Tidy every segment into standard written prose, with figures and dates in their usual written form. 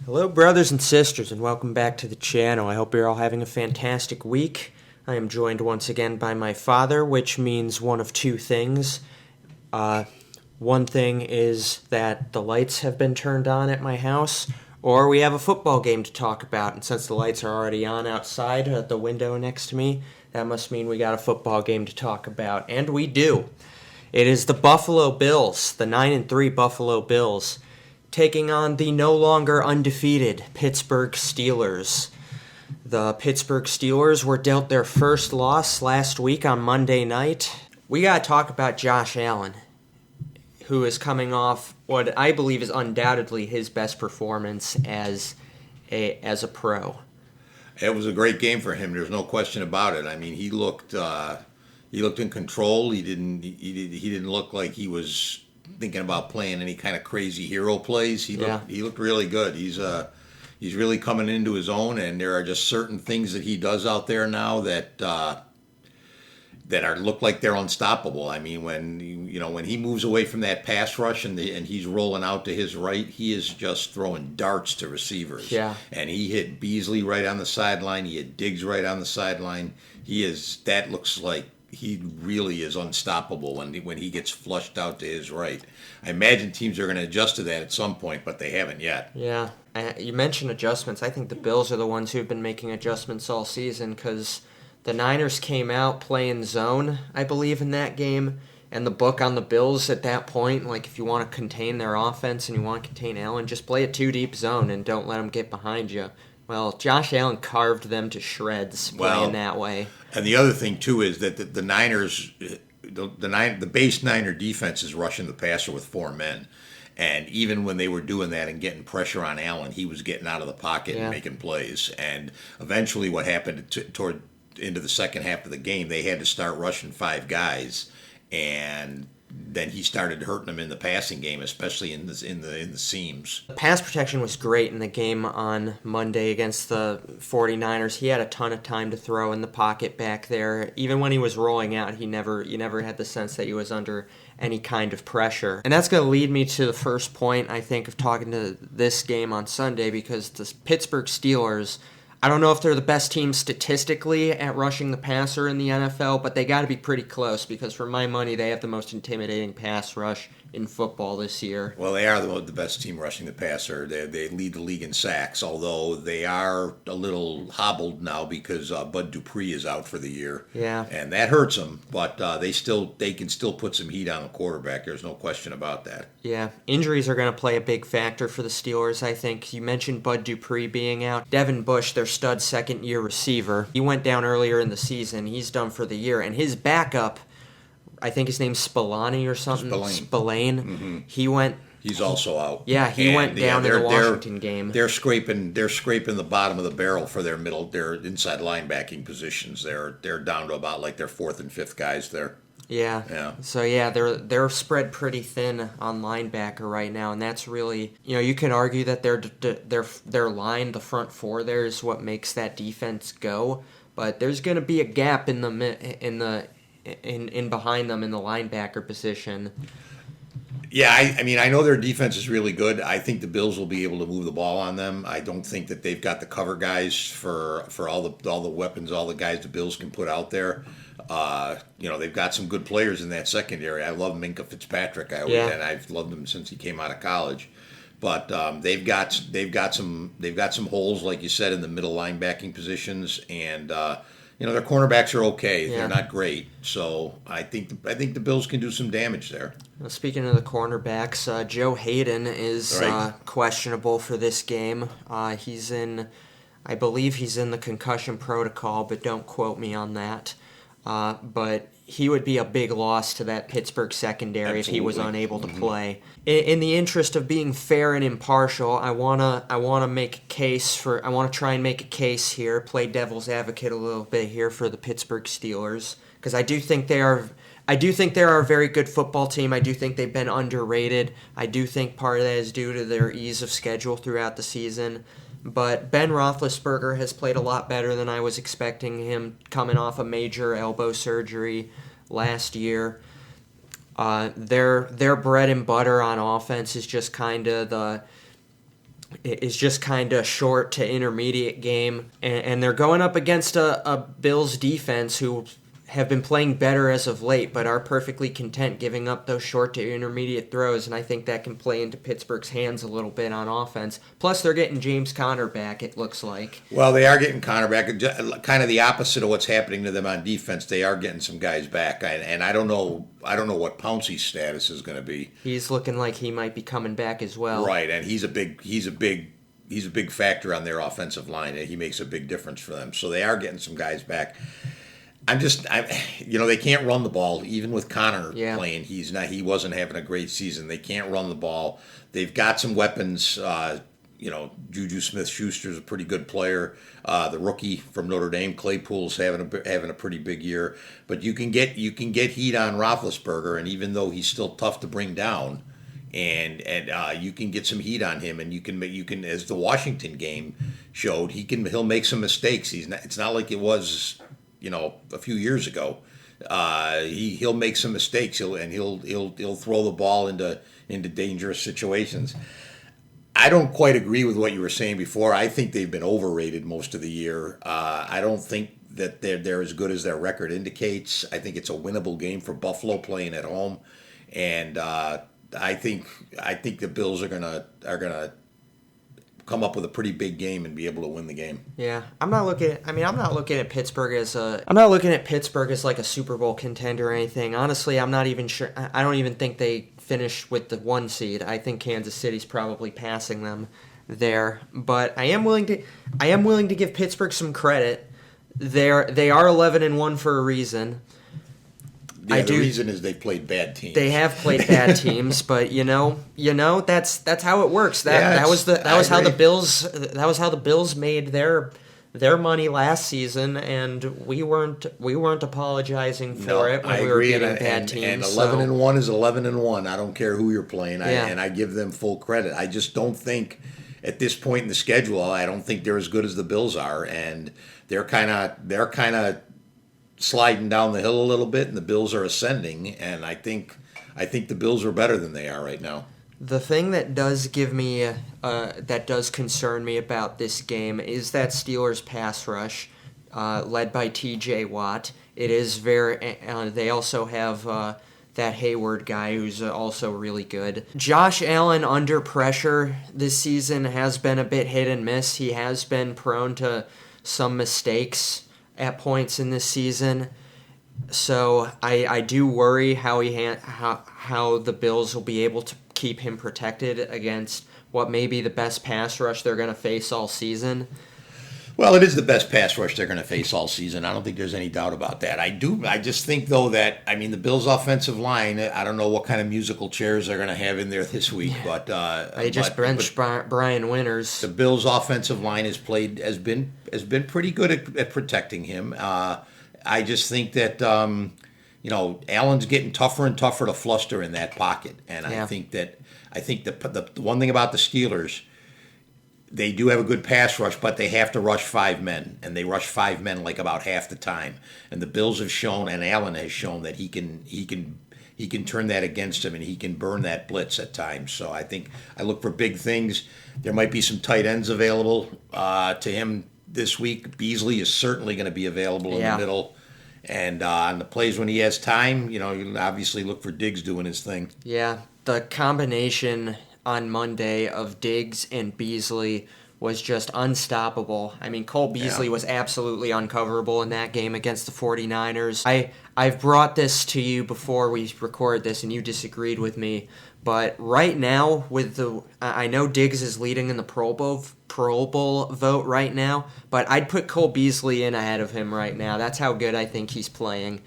Hello, brothers and sisters, and welcome back to the channel. I hope you're all having a fantastic week. I am joined once again by my father, which means one of two things. One thing is that the lights have been turned on at my house, or we have a football game to talk about. And since the lights are already on outside at the window next to me, that must mean we got a football game to talk about. And we do. It is the Buffalo Bills, the 9-3 Buffalo Bills, taking on the no longer undefeated Pittsburgh Steelers. The Pittsburgh Steelers were dealt their first loss last week on Monday night. We got to talk about Josh Allen, who is coming off what I believe is undoubtedly his best performance as a pro. It was a great game for him. There's no question about it. I mean, he looked in control. He didn't look like he was thinking about playing any kind of crazy hero plays. He looked really good. He's really coming into his own, and there are just certain things that he does out there now that look like they're unstoppable. I mean, when he moves away from that pass rush and he's rolling out to his right, he is just throwing darts to receivers. Yeah. And he hit Beasley right on the sideline. He hit Diggs right on the sideline. That looks like he really is unstoppable when he gets flushed out to his right. I imagine teams are going to adjust to that at some point, but they haven't yet. Yeah. You mentioned adjustments. I think the Bills are the ones who have been making adjustments all season because the Niners came out playing zone, I believe, in that game. And the book on the Bills at that point, like if you want to contain their offense and you want to contain Allen, just play a two-deep zone and don't let them get behind you. Well, Josh Allen carved them to shreds playing that way. And the other thing, too, is that the Niners, the base Niner defense is rushing the passer with four men. And even when they were doing that and getting pressure on Allen, he was getting out of the pocket and making plays. And eventually what happened toward into the second half of the game, they had to start rushing five guys. And then he started hurting them in the passing game, especially in the seams. The pass protection was great in the game on Monday against the 49ers. He had a ton of time to throw in the pocket back there. Even when he was rolling out, you never had the sense that he was under any kind of pressure. And that's going to lead me to the first point, I think, of talking to this game on Sunday, because the Pittsburgh Steelers, I don't know if they're the best team statistically at rushing the passer in the NFL, but they got to be pretty close because for my money, they have the most intimidating pass rush in football this year. Well, they are the best team rushing the passer. They lead the league in sacks, although they are a little hobbled now because Bud Dupree is out for the year. Yeah. And that hurts them, but they can still put some heat on the quarterback. There's no question about that. Yeah. Injuries are going to play a big factor for the Steelers, I think. You mentioned Bud Dupree being out. Devin Bush, their stud second-year receiver, he went down earlier in the season. He's done for the year. And his backup, I think his name's Spillane or something. Spillane. Mm-hmm. He's also out. Yeah, he went down in the Washington game. They're scraping the bottom of the barrel for their inside linebacking positions. They're down to about like their fourth and fifth guys there. Yeah. So yeah, they're spread pretty thin on linebacker right now, and that's really, you can argue that their line, the front four there, is what makes that defense go. But there's going to be a gap in behind them in the linebacker position. Yeah, I mean, I know their defense is really good. I think the Bills will be able to move the ball on them. I don't think that they've got the cover guys for all the weapons, all the guys the Bills can put out there. They've got some good players in that secondary. I love Minkah Fitzpatrick. And I've loved him since he came out of college. But they've got some holes, like you said, in the middle linebacking positions, and their cornerbacks are okay. Yeah. They're not great, so I think the Bills can do some damage there. Well, speaking of the cornerbacks, Joe Hayden is questionable for this game. I believe he's in the concussion protocol, but don't quote me on that. But he would be a big loss to that Pittsburgh secondary if he was unable to play. In the interest of being fair and impartial, I wanna try and make a case here, play devil's advocate a little bit here for the Pittsburgh Steelers, because I do think they are a very good football team. I do think they've been underrated. I do think part of that is due to their ease of schedule throughout the season. But Ben Roethlisberger has played a lot better than I was expecting him, coming off a major elbow surgery last year. Their bread and butter on offense is just kind of is just kind of short to intermediate game, and they're going up against a Bills defense who have been playing better as of late, but are perfectly content giving up those short to intermediate throws, and I think that can play into Pittsburgh's hands a little bit on offense. Plus, they're getting James Conner back, it looks like. Well, they are getting Conner back. Kind of the opposite of what's happening to them on defense. They are getting some guys back, and I don't know what Pouncey's status is going to be. He's looking like he might be coming back as well. Right, and he's a big factor on their offensive line. He makes a big difference for them. So they are getting some guys back. They can't run the ball even with Conner playing. He wasn't having a great season. They can't run the ball. They've got some weapons. Juju Smith-Schuster's a pretty good player. The rookie from Notre Dame, Claypool's having a pretty big year. But you can get heat on Roethlisberger, and even though he's still tough to bring down, and you can get some heat on him, and you can as the Washington game showed, he'll make some mistakes. It's not like it was a few years ago. He'll make some mistakes. He'll throw the ball into dangerous situations. I don't quite agree with what you were saying before. I think they've been overrated most of the year. I don't think that they're as good as their record indicates. I think it's a winnable game for Buffalo playing at home, and I think the Bills are gonna come up with a pretty big game and be able to win the game. Yeah, I'm not looking at Pittsburgh as like a Super Bowl contender or anything. Honestly, I'm not even sure. I don't even think they finish with the 1 seed. I think Kansas City's probably passing them there. But I am willing to give Pittsburgh some credit. They are 11-1 for a reason. Yeah, the reason is they played bad teams. They have played bad teams, but that's how it works. That was how the Bills made their money last season, and we weren't apologizing for it when we were getting bad teams. And 11-1 is 11-1. I don't care who you're playing, and I give them full credit. I just don't think at this point in the schedule, I don't think they're as good as the Bills are, and they're kind of sliding down the hill a little bit, and the Bills are ascending, and I think the Bills are better than they are right now. The thing that does concern me about this game is that Steelers pass rush, led by T.J. Watt. It is they also have that Hayward guy who's also really good. Josh Allen under pressure this season has been a bit hit and miss. He has been prone to some mistakes at points in this season, so I do worry how the Bills will be able to keep him protected against what may be the best pass rush they're going to face all season. Well, it is the best pass rush they're going to face all season. I don't think there's any doubt about that. I just think, though, that, the Bills' offensive line, I don't know what kind of musical chairs they're going to have in there this week, but they just benched Brian Winters. The Bills' offensive line has been pretty good at protecting him. I just think that Allen's getting tougher and tougher to fluster in that pocket, and I think the one thing about the Steelers, they do have a good pass rush, but they have to rush 5 men, and they rush 5 men like about half the time. And the Bills have shown, and Allen has shown, that he can turn that against him, and he can burn that blitz at times. So I think I look for big things. There might be some tight ends available to him this week. Beasley is certainly going to be available in the middle. And on the plays when he has time, you obviously look for Diggs doing his thing. Yeah, the combination on Monday of Diggs and Beasley was just unstoppable. Cole Beasley was absolutely uncoverable in that game against the 49ers. I've brought this to you before we record this, and you disagreed with me. But right now, I know Diggs is leading in the Pro Bowl vote right now, but I'd put Cole Beasley in ahead of him right now. That's how good I think he's playing.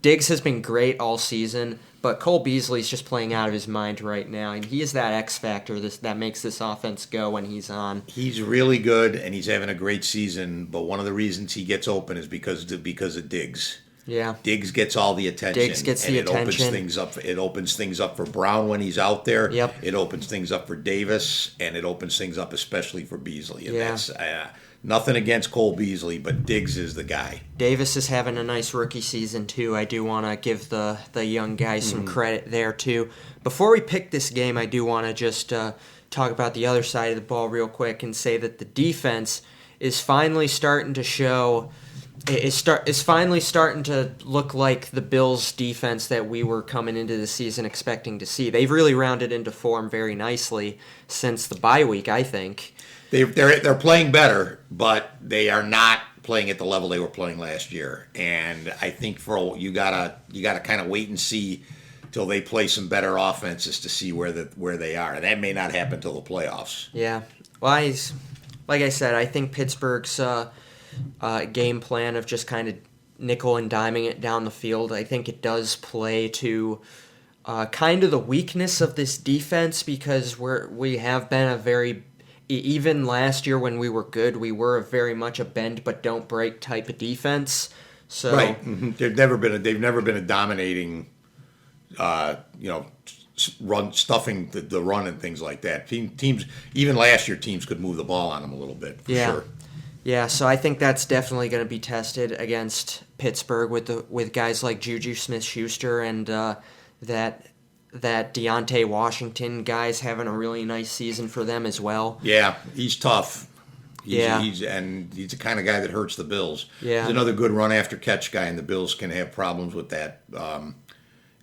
Diggs has been great all season, but Cole Beasley's just playing out of his mind right now, and he is that X factor that makes this offense go when he's on. He's really good, and he's having a great season, but one of the reasons he gets open is because of Diggs. Yeah, Diggs gets all the attention. It opens things up. It opens things up for Brown when he's out there. Yep. It opens things up for Davis, and it opens things up especially for Beasley. And that's nothing against Cole Beasley, but Diggs is the guy. Davis is having a nice rookie season too. I do want to give the young guy some credit there too. Before we pick this game, I do want to just talk about the other side of the ball real quick and say that the defense is finally starting to show. It's finally starting to look like the Bills' defense that we were coming into the season expecting to see. They've really rounded into form very nicely since the bye week, I think. They're playing better, but they are not playing at the level they were playing last year. And I think you gotta kind of wait and see till they play some better offenses to see where they are. And that may not happen till the playoffs. Yeah. Well, like I said, I think Pittsburgh's game plan of just kind of nickel and diming it down the field, I think it does play to kind of the weakness of this defense, because we have been a very, even last year when we were good, we were very much a bend but don't break type of defense. So right, mm-hmm. They've never been a dominating, run stuffing the run and things like that. Teams even last year, teams could move the ball on them a little bit. For sure. Yeah, so I think that's definitely going to be tested against Pittsburgh with guys like Juju Smith-Schuster and that Deontay Washington guy's having a really nice season for them as well. Yeah, he's tough. He's the kind of guy that hurts the Bills. Yeah. He's another good run after catch guy, and the Bills can have problems with that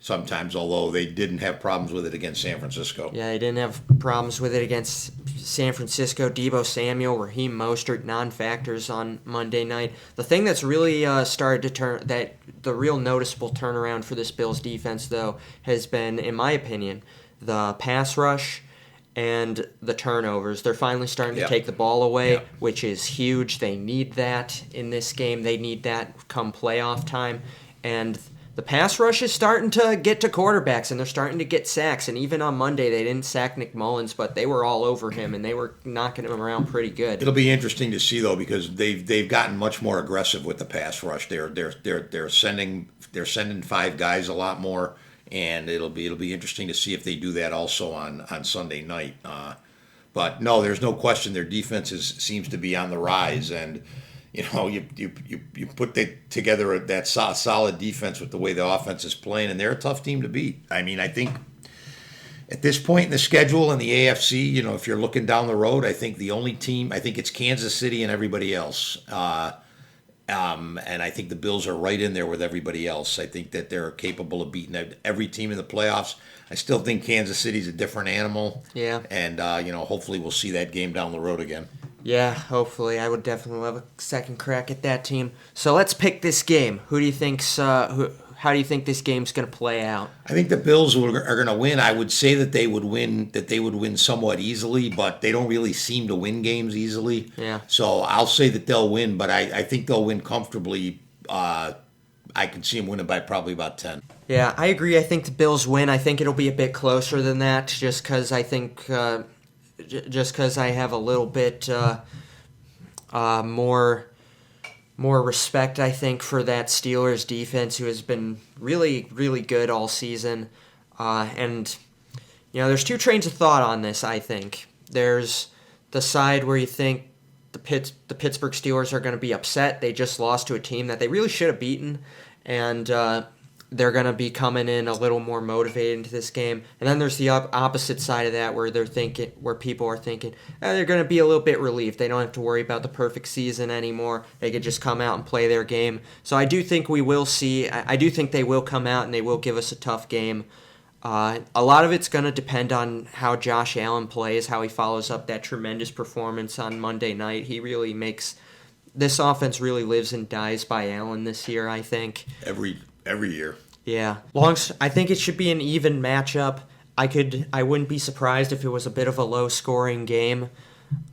sometimes, although they didn't have problems with it against San Francisco. Yeah, they didn't have problems with it against San Francisco. Deebo Samuel, Raheem Mostert, non-factors on Monday night. The thing that's really started to the real noticeable turnaround for this Bills defense, though, has been, in my opinion, the pass rush and the turnovers. They're finally starting to take the ball away, which is huge. They need that in this game. They need that come playoff time. And the pass rush is starting to get to quarterbacks, and they're starting to get sacks. And even on Monday, they didn't sack Nick Mullins, but they were all over him, and they were knocking him around pretty good. It'll be interesting to see, though, because they've gotten much more aggressive with the pass rush. They're sending 5 guys a lot more, and it'll be interesting to see if they do that also on Sunday night. But no, there's no question their defense seems to be on the rise, and you put together that solid defense with the way the offense is playing, and they're a tough team to beat. I mean, I think at this point in the schedule in the AFC, if you're looking down the road, I think the only team, I think it's Kansas City and everybody else. And I think the Bills are right in there with everybody else. I think that they're capable of beating every team in the playoffs. I still think Kansas City's a different animal. Yeah. And, hopefully we'll see that game down the road again. Yeah, hopefully. I would definitely love a second crack at that team. So let's pick this game. How do you think this game's going to play out? I think the Bills are going to win. I would say that they would win somewhat easily, but they don't really seem to win games easily. Yeah. So I'll say that they'll win, but I think they'll win comfortably. I can see them winning by probably about 10. Yeah, I agree. I think the Bills win. I think it'll be a bit closer than that, just because I think just because I have a little bit more respect, I think, for that Steelers defense, who has been really, really good all season. And there's 2 trains of thought on this, I think. There's the side where you think the Pittsburgh Steelers are going to be upset. They just lost to a team that they really should have beaten, and they're going to be coming in a little more motivated into this game. And then there's the opposite side of that, where people are thinking they're going to be a little bit relieved. They don't have to worry about the perfect season anymore. They could just come out and play their game. So I do think we will see. I do think they will come out and they will give us a tough game. A lot of it's going to depend on how Josh Allen plays, how he follows up that tremendous performance on Monday night. He really makes this offense really lives and dies by Allen this year, I think. Every year. Yeah. I think it should be an even matchup. I wouldn't be surprised if it was a bit of a low-scoring game.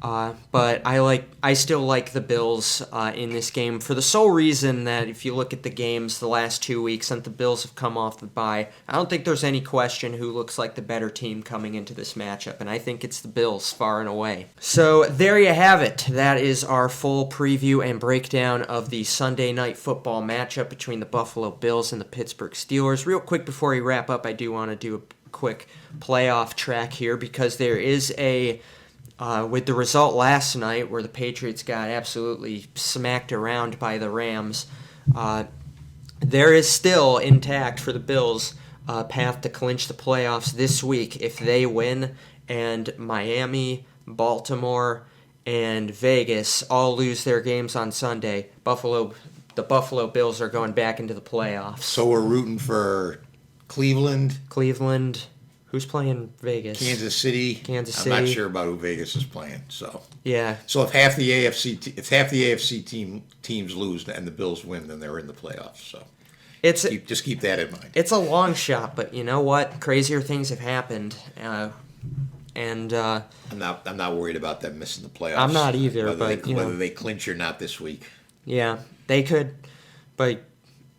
But I still like the Bills in this game for the sole reason that if you look at the games the last 2 weeks since the Bills have come off the bye, I don't think there's any question who looks like the better team coming into this matchup, and I think it's the Bills far and away. So there you have it. That is our full preview and breakdown of the Sunday Night Football matchup between the Buffalo Bills and the Pittsburgh Steelers. Real quick before we wrap up, I do want to do a quick playoff track here because there is with the result last night where the Patriots got absolutely smacked around by the Rams, there is still intact for the Bills a path to clinch the playoffs this week if they win and Miami, Baltimore, and Vegas all lose their games on Sunday, the Buffalo Bills are going back into the playoffs. So we're rooting for Cleveland. Who's playing Vegas? Kansas City. I'm not sure about who Vegas is playing. So yeah. So if half the AFC teams lose and the Bills win, then they're in the playoffs. So just keep that in mind. It's a long shot, but you know what? Crazier things have happened, and I'm not worried about them missing the playoffs. I'm not either. Whether they clinch or not this week. Yeah, they could, but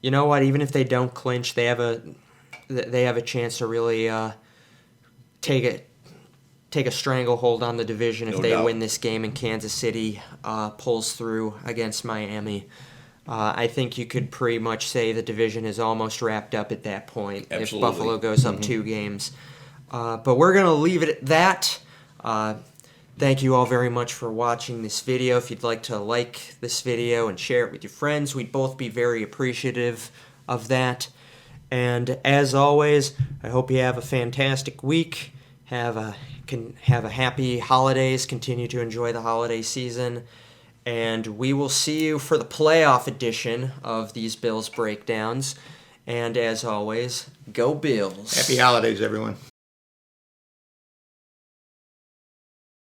you know what? Even if they don't clinch, they have a chance to really take a stranglehold on the division if they win this game and Kansas City pulls through against Miami. I think you could pretty much say the division is almost wrapped up at that point. Absolutely. If Buffalo goes up 2 games. But we're going to leave it at that. Thank you all very much for watching this video. If you'd like to like this video and share it with your friends, we'd both be very appreciative of that. And as always, I hope you have a fantastic week. Have a happy holidays. Continue to enjoy the holiday season. And we will see you for the playoff edition of these Bills breakdowns. And as always, go Bills. Happy holidays, everyone.